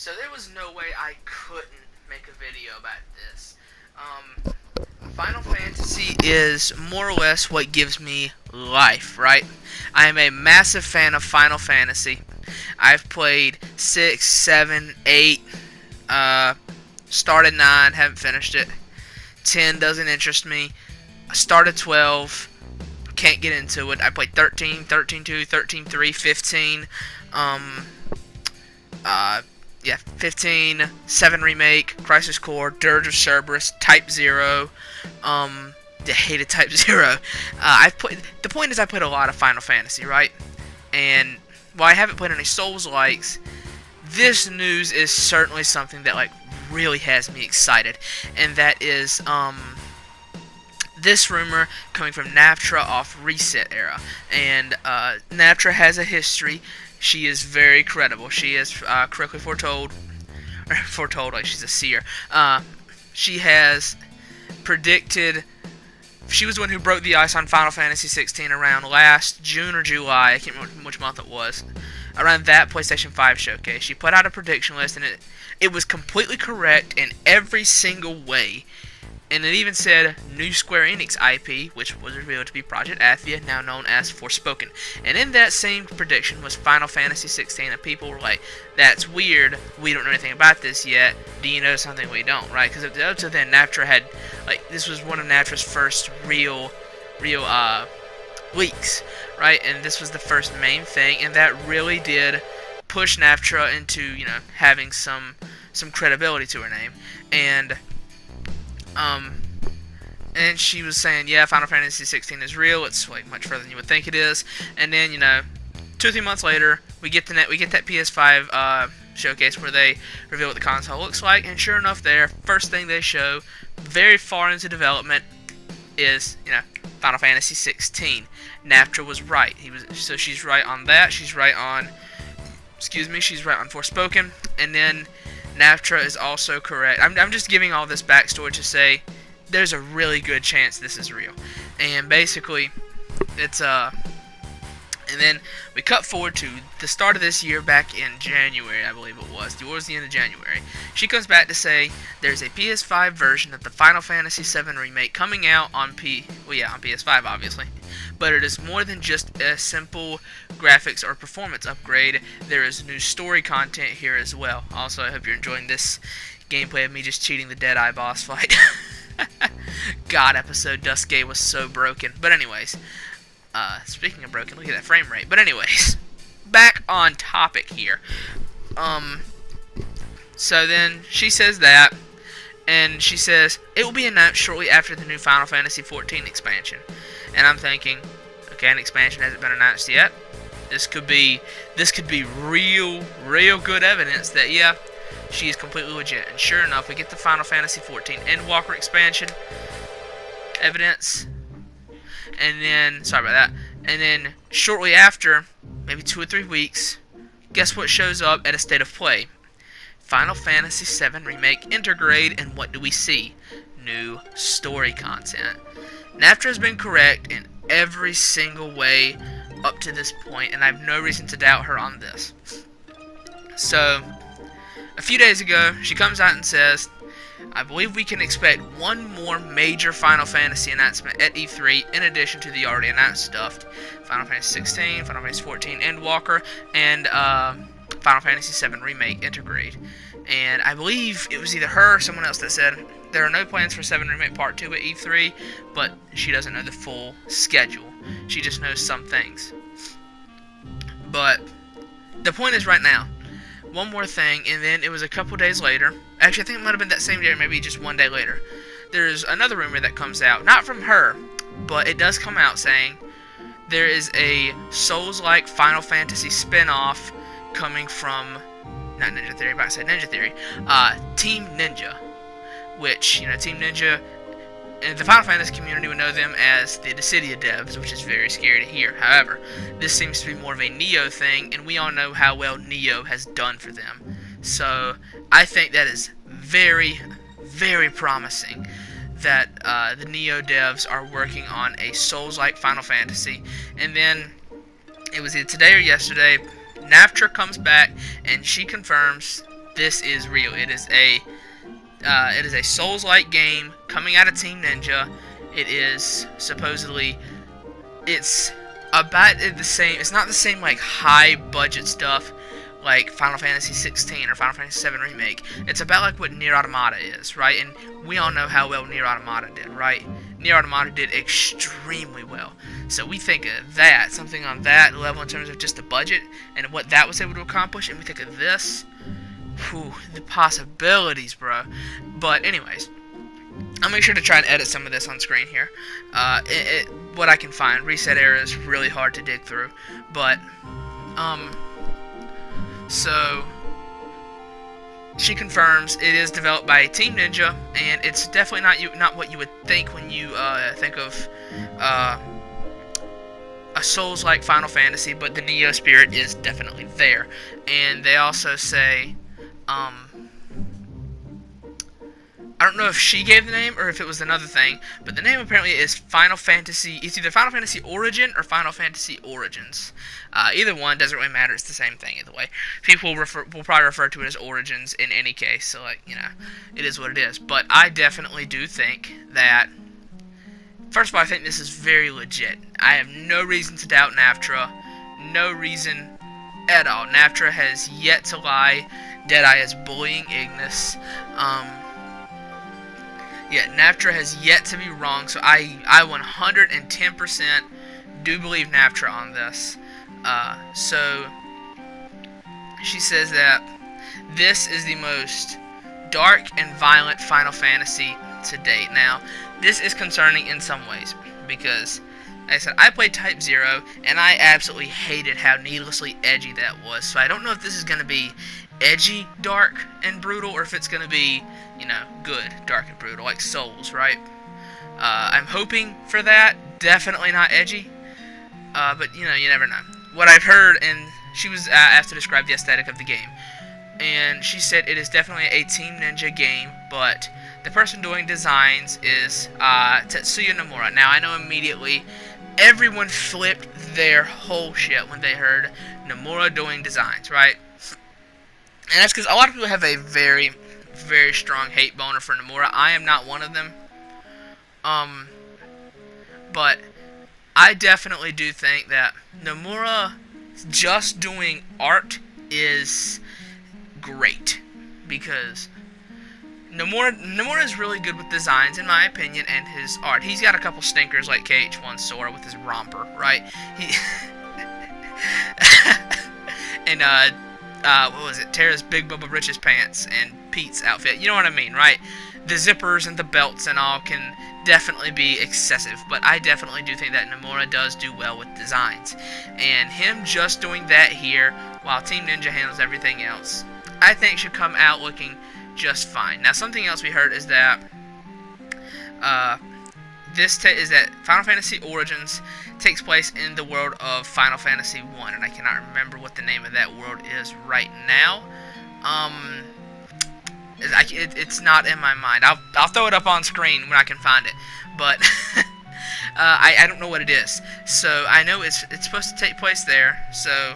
So there was no way I couldn't make a video about this. Final Fantasy is more or less what gives me life, right? I am a massive fan of Final Fantasy. I've played 6, 7, 8, started 9, haven't finished it. 10 doesn't interest me. I started 12, can't get into it. I played 13, 13.2, 13.3, 15, yeah, 15, 7 Remake, Crisis Core, Dirge of Cerberus, Type 0, I hated Type 0. The point is I played a lot of Final Fantasy, right? And while I haven't played any Souls-likes, this news is certainly something that, like, really has me excited. And that is, this rumor coming from Naftra off Reset Era. And, Naftra has a history. She is very credible. She is correctly foretold like she's a seer. She has predicted. She was the one who broke the ice on Final Fantasy 16 around last June or July. I can't remember which month it was. Around that PlayStation 5 showcase, she put out a prediction list, and it was completely correct in every single way. And it even said new Square Enix IP, which was revealed to be Project Athia, now known as Forspoken. And in that same prediction was Final Fantasy 16, and people were like, that's weird, we don't know anything about this yet, do you know something we don't, right? Because up to then, Naftra had, like, this was one of Naftra's first real leaks, right? And this was the first main thing, and that really did push Naftra into, you know, having some credibility to her name. And she was saying, yeah, Final Fantasy 16 is real. It's like much further than you would think it is. And then, you know, 2 or 3 months later, we get that PS5 showcase where they reveal what the console looks like. And sure enough, there, first thing they show, very far into development, is, you know, Final Fantasy 16. Naftra was right. So she's right on that. She's right on Forspoken. And then Naftra is also correct. I'm just giving all this backstory to say there's a really good chance this is real. And basically, it's and then we cut forward to the start of this year, back in January, I believe it was, towards the end of January. She comes back to say there's a PS5 version of the Final Fantasy VII Remake coming out on PS5, obviously. But it is more than just a simple graphics or performance upgrade. There is new story content here as well. Also, I hope you're enjoying this gameplay of me just cheating the Deadeye boss fight. God, episode Duscae was so broken. But anyways, speaking of broken, look at that frame rate. But anyways, back on topic here. So then she says that, and she says it will be announced shortly after the new Final Fantasy XIV expansion. And I'm thinking, okay, an expansion hasn't been announced yet. This could be real good evidence that, yeah, she is completely legit. And sure enough, we get the Final Fantasy XIV Endwalker expansion evidence. And then, sorry about that. And then shortly after, maybe 2 or 3 weeks, guess what shows up at a State of Play? Final Fantasy VII Remake Intergrade, and what do we see? New story content. Naftra has been correct in every single way up to this point, and I have no reason to doubt her on this. So, a few days ago, she comes out and says, I believe we can expect one more major Final Fantasy announcement at E3 in addition to the already announced stuff. Final Fantasy 16, Final Fantasy 14 Endwalker, and Final Fantasy VII Remake Intergrade. And I believe it was either her or someone else that said there are no plans for 7 Remake Part 2 at E3, but she doesn't know the full schedule. She just knows some things. But the point is right now, one more thing, and then it was a couple days later. Actually, I think it might have been that same day, or maybe just one day later. There's another rumor that comes out, not from her, but it does come out saying there is a Souls-like Final Fantasy spin-off coming from, not Ninja Theory, but I said Ninja Theory, Team Ninja. Which, you know, Team Ninja, in the Final Fantasy community would know them as the Dissidia devs, which is very scary to hear. However, this seems to be more of a Neo thing, and we all know how well Neo has done for them. So, I think that is very, very promising that the Neo devs are working on a Souls-like Final Fantasy. And then, it was either today or yesterday, Naftra comes back, and she confirms this is real. It is a Souls-like game coming out of Team Ninja. It is supposedly, it's about the same. It's not the same like high budget stuff like Final Fantasy 16 or Final Fantasy 7 Remake. It's about like what Nier Automata is, right? And we all know how well Nier Automata did, right? Nier Automata did extremely well. So we think of that, something on that level in terms of just the budget and what that was able to accomplish, and we think of this, whew, the possibilities, bro. But anyways, I'll make sure to try and edit some of this on screen here. What I can find, Reset Era is really hard to dig through, but so she confirms it is developed by Team Ninja, and it's definitely not what you would think when you think of a Souls-like Final Fantasy, but the Neo spirit is definitely there. And they also say, I don't know if she gave the name or if it was another thing, but the name apparently is Final Fantasy. It's either Final Fantasy Origin or Final Fantasy Origins. Either one, doesn't really matter. It's the same thing either way. People will probably refer to it as Origins in any case. So, like, you know, it is what it is. But I definitely do think that, first of all, I think this is very legit. I have no reason to doubt Naftra. No reason at all. Naftra has yet to lie. Deadeye is bullying Ignis. Yeah, Naftra has yet to be wrong, so I 110% do believe Naftra on this. So she says that this is the most dark and violent Final Fantasy to date. Now, this is concerning in some ways, because, like I said, I played Type 0, and I absolutely hated how needlessly edgy that was. So I don't know if this is going to be edgy, dark, and brutal, or if it's going to be, you know, good, dark, and brutal, like Souls, right? I'm hoping for that. Definitely not edgy. But, you know, you never know. What I've heard, and she was asked to describe the aesthetic of the game, and she said it is definitely a Team Ninja game, but the person doing designs is Tetsuya Nomura. Now, I know immediately everyone flipped their whole shit when they heard Nomura doing designs, right? And that's because a lot of people have a very, very strong hate boner for Nomura. I am not one of them. But I definitely do think that Nomura just doing art is great, because Nomura is really good with designs, in my opinion, and his art. He's got a couple stinkers like KH1 Sora with his romper, right? He and what was it? Terra's Big Bubba Rich's pants and Pete's outfit. You know what I mean, right? The zippers and the belts and all can definitely be excessive, but I definitely do think that Nomura does do well with designs. And him just doing that here, while Team Ninja handles everything else, I think should come out looking just fine. Now, something else we heard is that Final Fantasy Origins takes place in the world of Final Fantasy 1, and I cannot remember what the name of that world is right now. It's not in my mind. I'll throw it up on screen when I can find it, but I don't know what it is. So I know it's supposed to take place there. So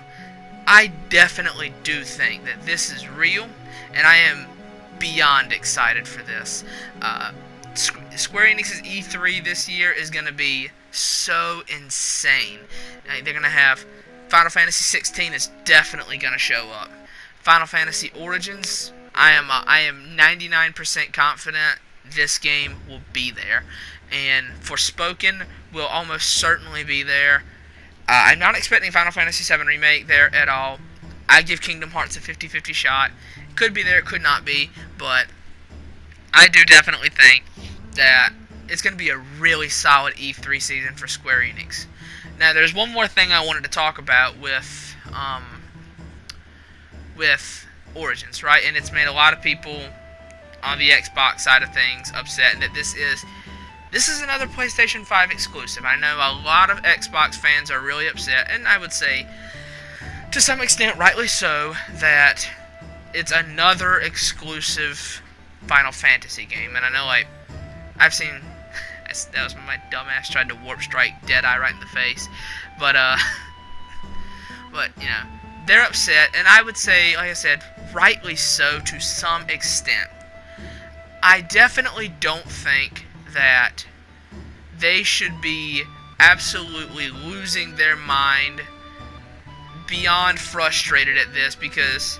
I definitely do think that this is real, and I am beyond excited for this. Square Enix's E3 this year is going to be so insane. They're going to have Final Fantasy 16 is definitely going to show up. Final Fantasy Origins, I am 99% confident this game will be there. And Forspoken will almost certainly be there. I'm not expecting Final Fantasy 7 Remake there at all. I give Kingdom Hearts a 50-50 shot. It could be there, it could not be, but I do definitely think that it's going to be a really solid E3 season for Square Enix. Now, there's one more thing I wanted to talk about with Origins, right? And it's made a lot of people on the Xbox side of things upset, and that this is another PlayStation 5 exclusive. I know a lot of Xbox fans are really upset, and I would say, to some extent, rightly so, that it's another exclusive Final Fantasy game. And I know, like, I've seen, that was when my dumbass tried to warp strike Deadeye right in the face, but you know, they're upset, and I would say, like I said, rightly so to some extent. I definitely don't think that they should be absolutely losing their mind, beyond frustrated at this, because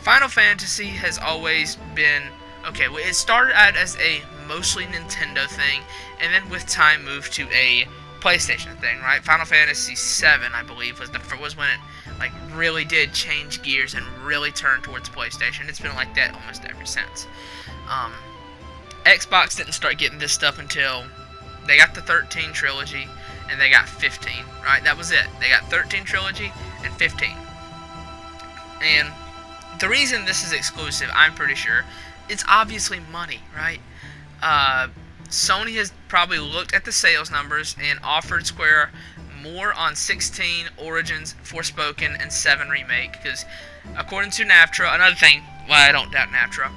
Final Fantasy has always been, okay, well, it started out as a mostly Nintendo thing, and then with time moved to a PlayStation thing, right? Final Fantasy VII, I believe, was when it like really did change gears and really turn towards PlayStation. It's been like that almost ever since. Xbox didn't start getting this stuff until they got the 13 trilogy and they got 15, right? That was it. They got 13 trilogy and 15. And the reason this is exclusive, I'm pretty sure, it's obviously money, right? Sony has probably looked at the sales numbers and offered Square more on 16, Origins, Forspoken, and 7 Remake, because according to NAVTRA, another thing, well, I don't doubt NAVTRA,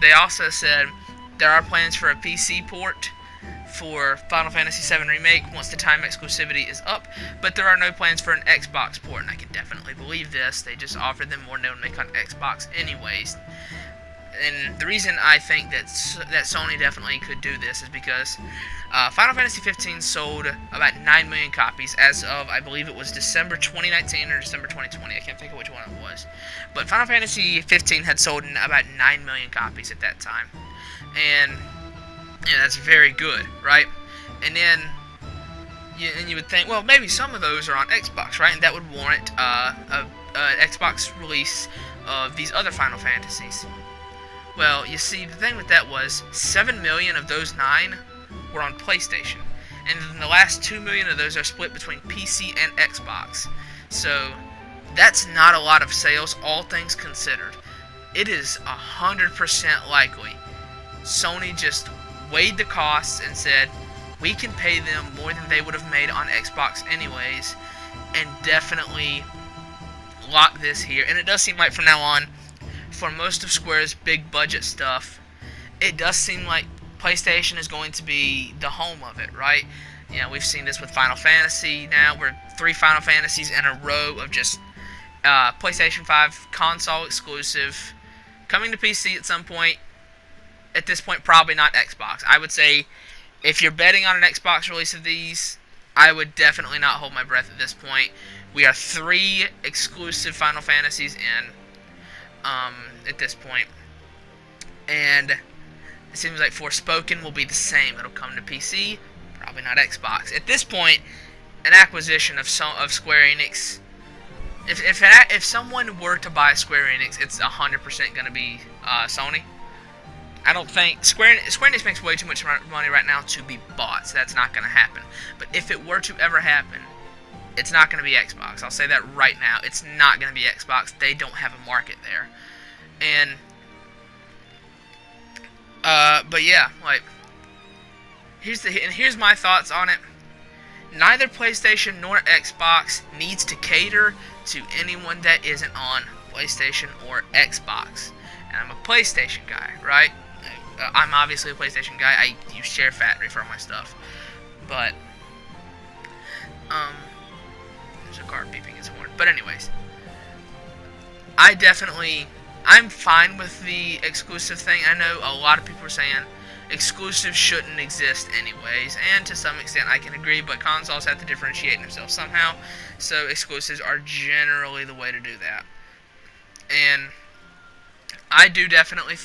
they also said there are plans for a PC port for Final Fantasy VII Remake once the time exclusivity is up, but there are no plans for an Xbox port, and I can definitely believe this. They just offered them more known make on Xbox anyways. And the reason I think that Sony definitely could do this is because Final Fantasy 15 sold about 9 million copies as of, I believe it was December 2019 or December 2020. I can't think of which one it was. But Final Fantasy 15 had sold about 9 million copies at that time. And yeah, that's very good, right? And then you would think, well, maybe some of those are on Xbox, right? And that would warrant an Xbox release of these other Final Fantasies. Well, you see, the thing with that was 7 million of those 9 were on PlayStation, and the last 2 million of those are split between PC and Xbox. So that's not a lot of sales, all things considered. It is 100% likely Sony just weighed the costs and said, we can pay them more than they would have made on Xbox anyways, and definitely lock this here. And it does seem like from now on, for most of Square's big budget stuff, it does seem like PlayStation is going to be the home of it, right? You know, we've seen this with Final Fantasy now. We're 3 Final Fantasies in a row of just PlayStation 5 console exclusive, coming to PC at some point. At this point, probably not Xbox. I would say, if you're betting on an Xbox release of these, I would definitely not hold my breath at this point. We are 3 exclusive Final Fantasies in at this point. And it seems like Forspoken will be the same. It'll come to PC, probably not Xbox. At this point, an acquisition of Square Enix, if someone were to buy Square Enix, it's 100% going to be Sony. I don't think Square Enix makes way too much money right now to be bought, so that's not going to happen. But if it were to ever happen, it's not going to be Xbox. I'll say that right now. It's not going to be Xbox. They don't have a market there. And but yeah, like here's my thoughts on it. Neither PlayStation nor Xbox needs to cater to anyone that isn't on PlayStation or Xbox. And I'm a PlayStation guy, right? I'm obviously a PlayStation guy. I use Share Factory for my stuff. But there's a car beeping its horn. But anyways, I'm fine with the exclusive thing. I know a lot of people are saying exclusives shouldn't exist anyways, and to some extent I can agree, but consoles have to differentiate themselves somehow, so exclusives are generally the way to do that. And I do definitely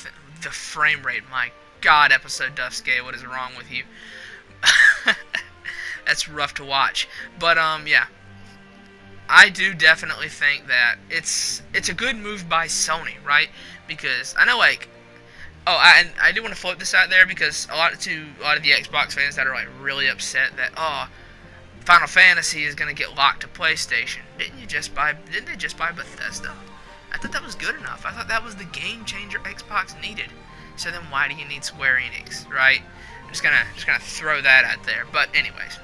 the frame rate, my god, episode Duskay, what is wrong with you? That's rough to watch. But yeah, I do definitely think that it's a good move by Sony, right? Because I know, like, I do want to float this out there, because a lot of the Xbox fans that are like really upset that Final Fantasy is gonna get locked to PlayStation. Didn't they just buy Bethesda? I thought that was good enough. I thought that was the game changer Xbox needed. So then why do you need Square Enix, right? I'm just gonna throw that out there. But anyways,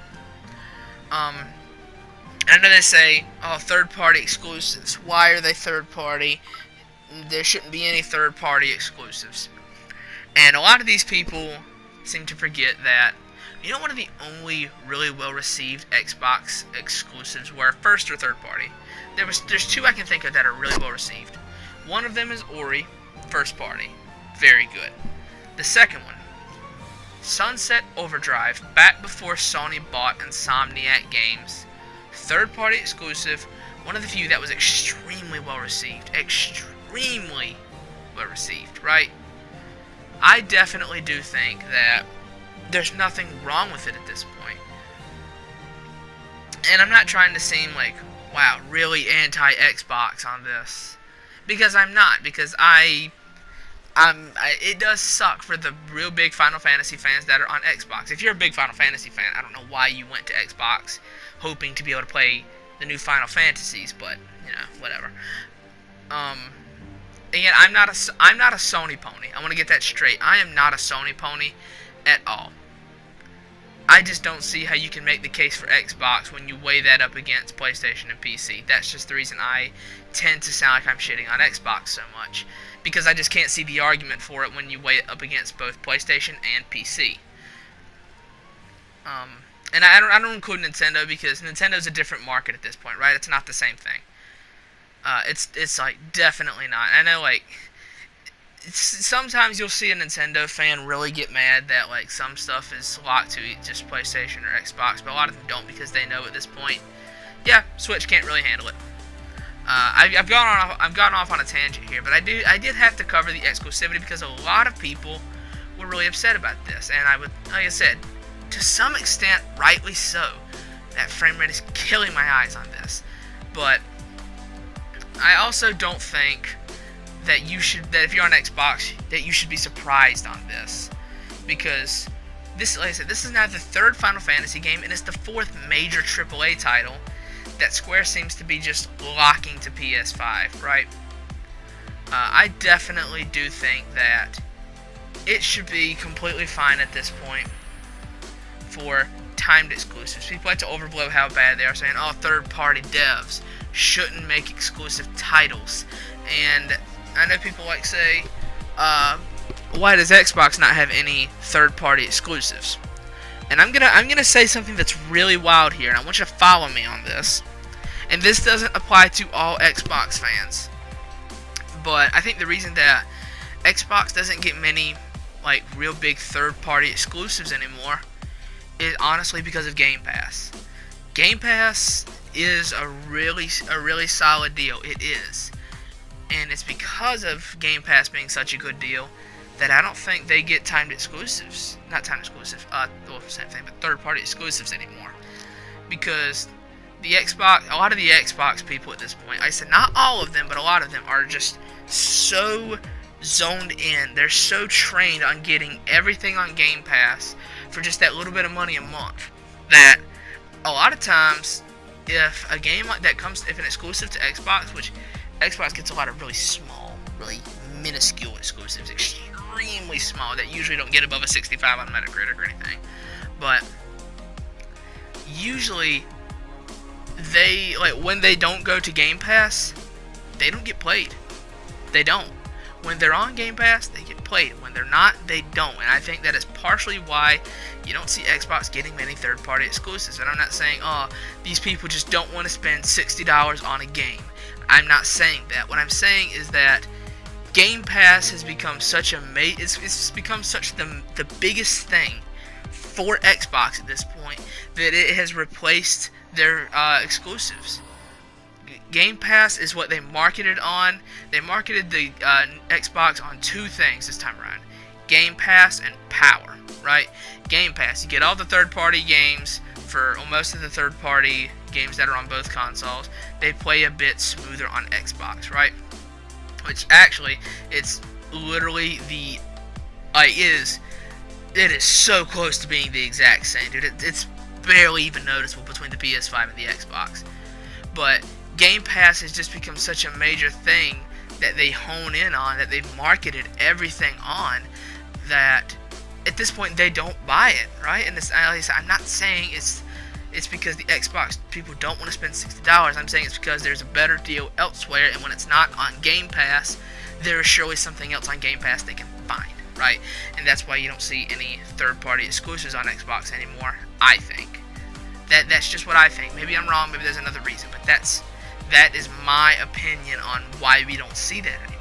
I know they say, third-party exclusives. Why are they third-party? There shouldn't be any third-party exclusives. And a lot of these people seem to forget that, you know, one of the only really well-received Xbox exclusives were first or third-party. There's 2 I can think of that are really well-received. One of them is Ori, first party. Very good. The second one, Sunset Overdrive, back before Sony bought Insomniac Games. Third party exclusive, one of the few that was extremely well received. Extremely well received, right? I definitely do think that there's nothing wrong with it at this point. And I'm not trying to seem like, wow, really anti-Xbox on this. Because I'm not. Because it does suck for the real big Final Fantasy fans that are on Xbox. If you're a big Final Fantasy fan, I don't know why you went to Xbox hoping to be able to play the new Final Fantasies, but, you know, whatever. Again, I'm not a Sony pony. I want to get that straight. I am not a Sony pony at all. I just don't see how you can make the case for Xbox when you weigh that up against PlayStation and PC. That's just the reason I tend to sound like I'm shitting on Xbox so much. Because I just can't see the argument for it when you weigh it up against both PlayStation and PC. And I don't include Nintendo because Nintendo's a different market at this point, right? It's not the same thing. It's like definitely not. I know, like, sometimes you'll see a Nintendo fan really get mad that like some stuff is locked to just PlayStation or Xbox, but a lot of them don't because they know at this point, yeah, Switch can't really handle it. I've gone off on a tangent here, but I did have to cover the exclusivity because a lot of people were really upset about this, and like I said, to some extent, rightly so. That frame rate is killing my eyes on this, but I also don't think that if you're on Xbox, that you should be surprised on this, because this, like I said, this is now the third Final Fantasy game, and it's the fourth major AAA title that Square seems to be just locking to PS5, right? I definitely do think that it should be completely fine at this point for timed exclusives. People like to overblow how bad they are, saying, oh, third-party devs shouldn't make exclusive titles, and I know people like to say, why does Xbox not have any third-party exclusives? And I'm gonna say something that's really wild here, and I want you to follow me on this. And this doesn't apply to all Xbox fans, but I think the reason that Xbox doesn't get many like real big third-party exclusives anymore is honestly because of Game Pass. Game Pass is a really solid deal. It is. And it's because of Game Pass being such a good deal that I don't think they get timed exclusives. Not timed exclusive, well, same thing, but third-party exclusives anymore. Because a lot of the Xbox people at this point, I said not all of them, but a lot of them are just so zoned in. They're so trained on getting everything on Game Pass for just that little bit of money a month that a lot of times, if a game like that if an exclusive to Xbox, which Xbox gets a lot of really small, really minuscule exclusives, extremely small, that usually don't get above a 65 on Metacritic or anything. But usually, when they don't go to Game Pass, they don't get played. They don't. When they're on Game Pass, they get played. When they're not, they don't. And I think that is partially why you don't see Xbox getting many third-party exclusives. And I'm not saying, oh, these people just don't want to spend $60 on a game. I'm not saying that. What I'm saying is that Game Pass has become such it's become such the biggest thing for Xbox at this point that it has replaced their exclusives. Game Pass is what they marketed on. They marketed the Xbox on two things this time around: Game Pass and power, right? Game Pass, you get all the third-party games for most of the third-party games that are on both consoles. They play a bit smoother on Xbox, right? Which actually, it's literally it is so close to being the exact same, dude. It's barely even noticeable between the PS5 and the Xbox. But Game Pass has just become such a major thing that they hone in on, that they've marketed everything on, that at this point they don't buy it, right? And this, like I said, I'm not saying it's because the Xbox people don't want to spend $60. I'm saying it's because there's a better deal elsewhere, and when it's not on Game Pass, there is surely something else on Game Pass they can find, right? And that's why you don't see any third-party exclusives on Xbox anymore, I think. That's just what I think. Maybe I'm wrong, maybe there's another reason, but that is my opinion on why we don't see that anymore.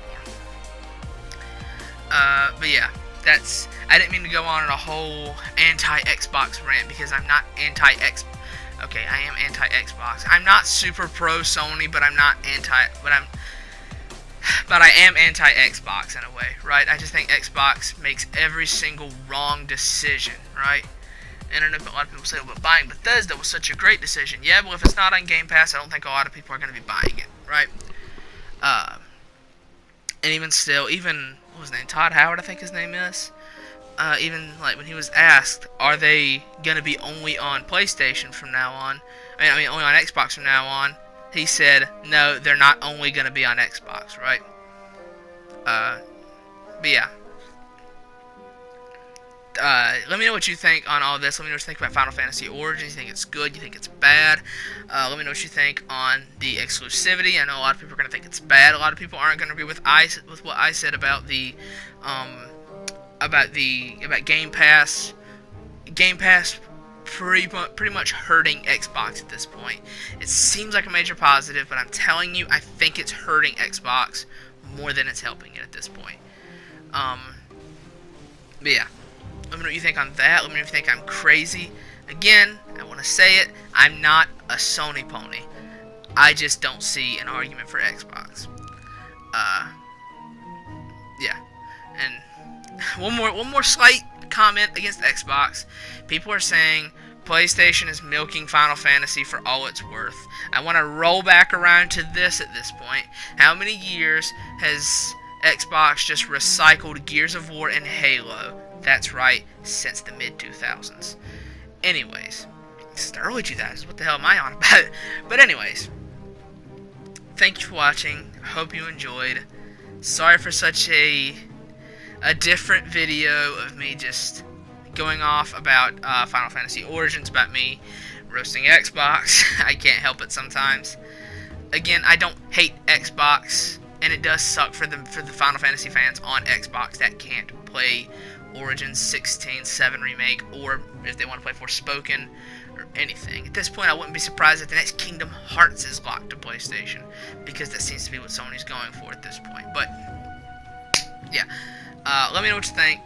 But yeah, I didn't mean to go on a whole anti-Xbox rant, because I'm not anti-Xbox. Okay, I am anti-Xbox. I'm not super pro Sony, but I'm not but I am anti-Xbox in a way, right? I just think Xbox makes every single wrong decision, right? And I know a lot of people say, well, buying Bethesda was such a great decision. Yeah, well, if it's not on Game Pass, I don't think a lot of people are going to be buying it, right? And even still, what was his name? Todd Howard, I think his name is. Even like when he was asked, are they going to be only on PlayStation from now on? I mean, only on Xbox from now on. He said, no, they're not only going to be on Xbox, right? But yeah. Let me know what you think on all this. Let me know what you think about Final Fantasy Origins. You think it's good? You think it's bad? Let me know what you think on the exclusivity. I know a lot of people are going to think it's bad. A lot of people aren't going to agree with what I said about about Game Pass. Game Pass pretty much hurting Xbox at this point. It seems like a major positive, but I'm telling you, I think it's hurting Xbox more than it's helping it at this point. But yeah. Let me know what you think on that. Let me know if you think I'm crazy. Again, I want to say it, I'm not a Sony pony. I just don't see an argument for Xbox. Yeah. And one more slight comment against Xbox. People are saying PlayStation is milking Final Fantasy for all it's worth. I want to roll back around to this at this point. How many years has Xbox just recycled Gears of War and Halo? That's right, since the mid-2000s. Anyways, since the early 2000s, what the hell am I on about? But anyways, thank you for watching. I hope you enjoyed. Sorry for such a different video of me just going off about Final Fantasy Origins, about me roasting Xbox. I can't help it sometimes. Again, I don't hate Xbox, and it does suck for the Final Fantasy fans on Xbox that can't play Origins 16.7 remake, or if they want to play Forspoken or anything. At this point, I wouldn't be surprised if the next Kingdom Hearts is locked to PlayStation, because that seems to be what Sony's going for at this point. But yeah, let me know what you think.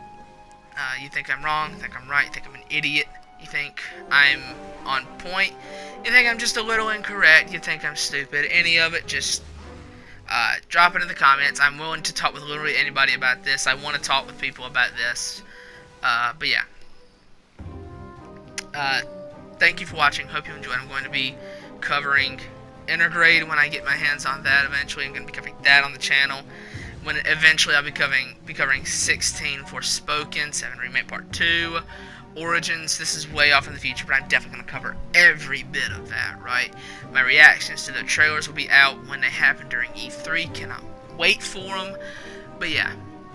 You think I'm wrong? You think I'm right? You think I'm an idiot? You think I'm on point? You think I'm just a little incorrect? You think I'm stupid? Any of it, just drop it in the comments. I'm willing to talk with literally anybody about this. I want to talk with people about this. But yeah. Thank you for watching. Hope you enjoyed. I'm going to be covering Intergrade when I get my hands on that eventually. I'm going to be covering that on the channel. When eventually I'll be covering 16 Forspoken, 7 Remake Part 2, Origins. This is way off in the future, but I'm definitely going to cover every bit of that, right? My reactions to the trailers will be out when they happen during E3. Cannot wait for them. But yeah,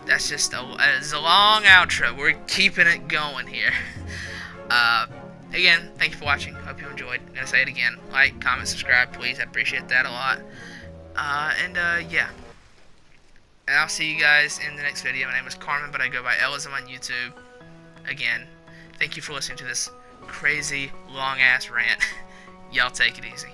that's just a long outro. We're keeping it going here. Again, thank you for watching. Hope you enjoyed. I'm going to say it again. Like, comment, subscribe, please. I appreciate that a lot. Yeah. And I'll see you guys in the next video. My name is Carmen, but I go by Ellism on YouTube. Again, thank you for listening to this crazy, long-ass rant. Y'all take it easy.